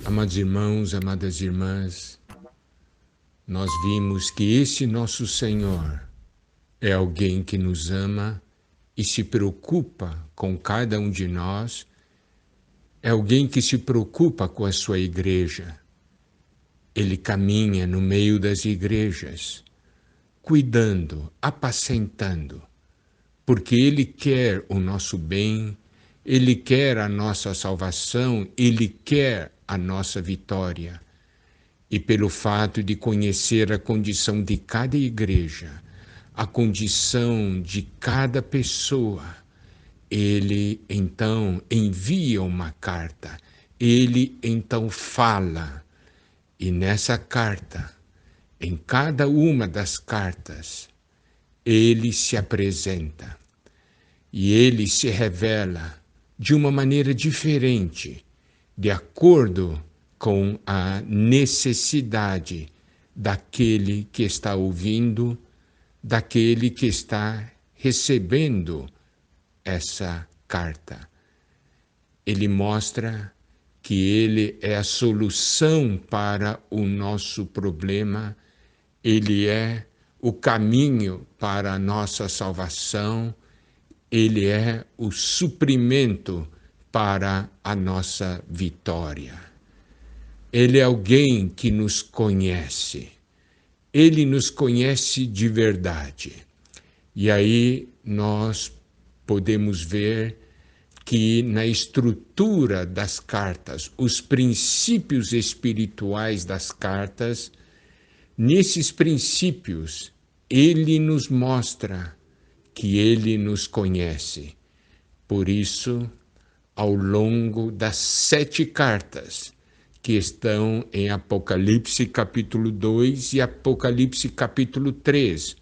Amados irmãos, amadas irmãs, nós vimos que esse nosso Senhor é alguém que nos ama e se preocupa com cada um de nós, é alguém que se preocupa com a sua igreja. Ele caminha no meio das igrejas, cuidando, apacentando, porque Ele quer o nosso bem, Ele quer a nossa salvação, Ele quer a nossa vitória. E pelo fato de conhecer a condição de cada igreja, a condição de cada pessoa, Ele então envia uma carta, Ele então fala, e nessa carta, em cada uma das cartas, Ele se apresenta e Ele se revela de uma maneira diferente, de acordo com a necessidade daquele que está ouvindo, daquele que está recebendo essa carta. Ele mostra que Ele é a solução para o nosso problema, Ele é o caminho para a nossa salvação, Ele é o suprimento para a nossa vitória. Ele é alguém que nos conhece. Ele nos conhece de verdade. E aí nós podemos ver que na estrutura das cartas, os princípios espirituais das cartas, nesses princípios, Ele nos mostra que Ele nos conhece. Por isso, ao longo das 7 cartas que estão em Apocalipse capítulo 2 e Apocalipse capítulo 3,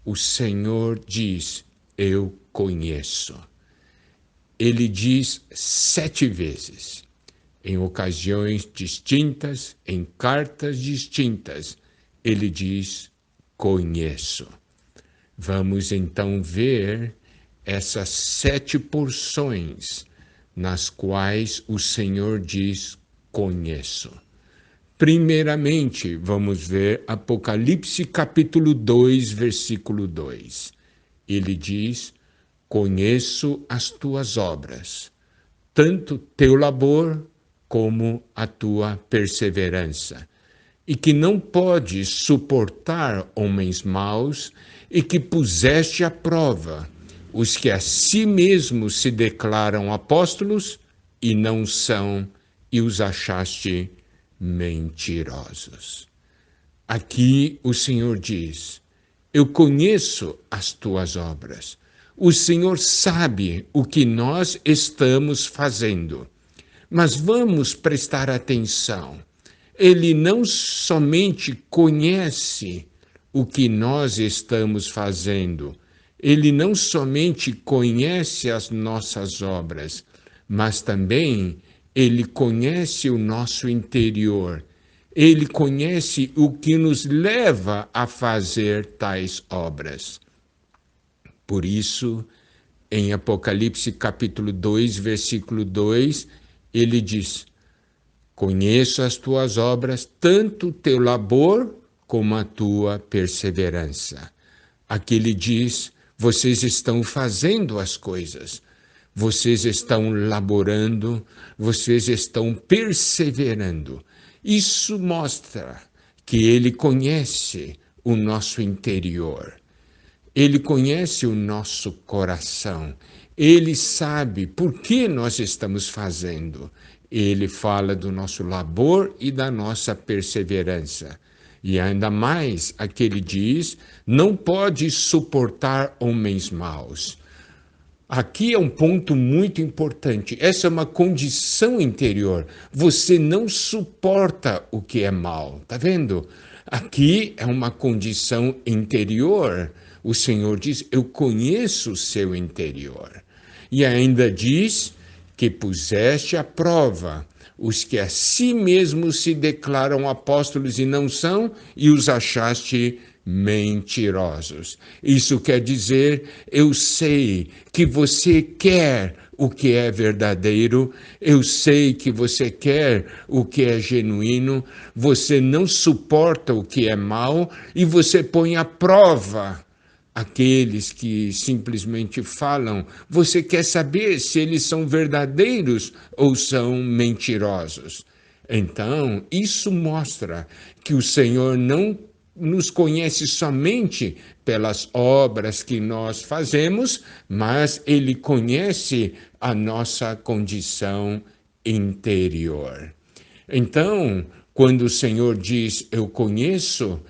o Senhor diz, eu conheço. Ele diz 7 vezes, em ocasiões distintas, em cartas distintas, ele diz, conheço. Vamos então ver essas 7 porções nas quais o Senhor diz, conheço. Primeiramente, vamos ver Apocalipse capítulo 2, versículo 2. Ele diz, conheço as tuas obras, tanto teu labor como a tua perseverança, e que não podes suportar homens maus, e que puseste à prova os que a si mesmos se declaram apóstolos e não são, e os achaste mentirosos. Aqui o Senhor diz, eu conheço as tuas obras. O Senhor sabe o que nós estamos fazendo. Mas vamos prestar atenção. Ele não somente conhece o que nós estamos fazendo, Ele não somente conhece as nossas obras, mas também Ele conhece o nosso interior. Ele conhece o que nos leva a fazer tais obras. Por isso, em Apocalipse capítulo 2, versículo 2, ele diz, conheço as tuas obras, tanto o teu labor como a tua perseverança. Aqui ele diz, vocês estão fazendo as coisas, vocês estão laborando, vocês estão perseverando. Isso mostra que ele conhece o nosso interior. Ele conhece o nosso coração. Ele sabe por que nós estamos fazendo. Ele fala do nosso labor e da nossa perseverança. E ainda mais, aqui ele diz, não pode suportar homens maus. Aqui é um ponto muito importante. Essa é uma condição interior. Você não suporta o que é mal. Tá vendo? Aqui é uma condição interior. O Senhor diz, eu conheço o seu interior. E ainda diz que puseste à prova os que a si mesmos se declaram apóstolos e não são, e os achaste mentirosos. Isso quer dizer, eu sei que você quer o que é verdadeiro, eu sei que você quer o que é genuíno, você não suporta o que é mal e você põe à prova aqueles que simplesmente falam. Você quer saber se eles são verdadeiros ou são mentirosos. Então, isso mostra que o Senhor não nos conhece somente pelas obras que nós fazemos, mas Ele conhece a nossa condição interior. Então, quando o Senhor diz, eu conheço,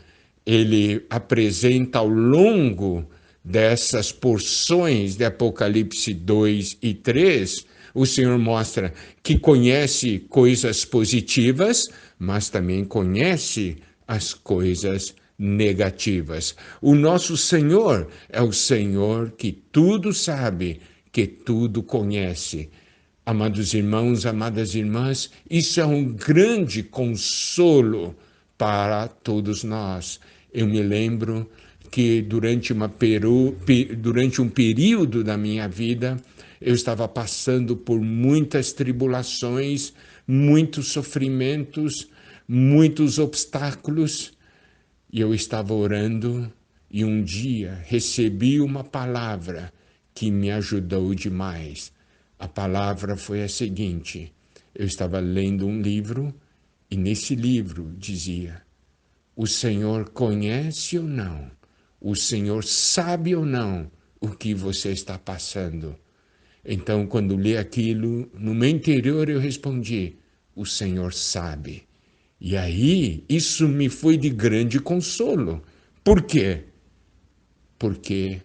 ele apresenta ao longo dessas porções de Apocalipse 2 e 3, o Senhor mostra que conhece coisas positivas, mas também conhece as coisas negativas. O nosso Senhor é o Senhor que tudo sabe, que tudo conhece. Amados irmãos, amadas irmãs, isso é um grande consolo para todos nós. Eu me lembro que durante um período da minha vida, eu estava passando por muitas tribulações, muitos sofrimentos, muitos obstáculos, e eu estava orando, e um dia recebi uma palavra que me ajudou demais. A palavra foi a seguinte: eu estava lendo um livro, e nesse livro dizia: o Senhor conhece ou não? O Senhor sabe ou não o que você está passando? Então, quando li aquilo, no meu interior eu respondi: o Senhor sabe. E aí, isso me foi de grande consolo. Por quê? Porque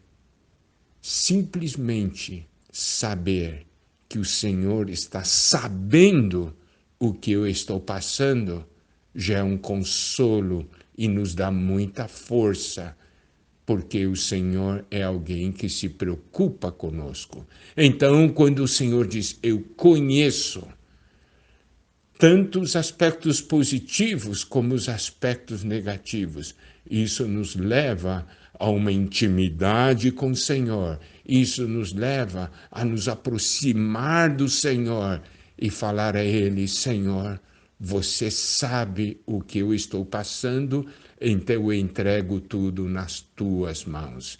simplesmente saber que o Senhor está sabendo o que eu estou passando já é um consolo e nos dá muita força, porque o Senhor é alguém que se preocupa conosco. Então, quando o Senhor diz, eu conheço, tanto os aspectos positivos como os aspectos negativos, isso nos leva a uma intimidade com o Senhor. Isso nos leva a nos aproximar do Senhor e falar a Ele: Senhor, você sabe o que eu estou passando, então eu entrego tudo nas tuas mãos.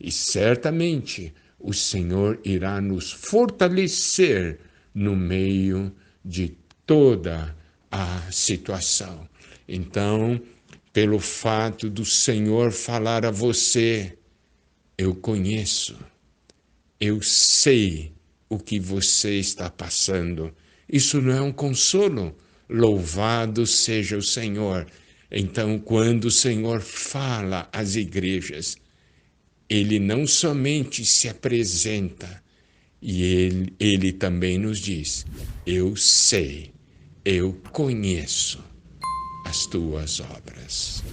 E certamente o Senhor irá nos fortalecer no meio de toda a situação. Então, pelo fato do Senhor falar a você, eu conheço, eu sei o que você está passando. Isso não é um consolo? Louvado seja o Senhor. Então, quando o Senhor fala às igrejas, ele não somente se apresenta, e ele também nos diz: eu sei, eu conheço as tuas obras.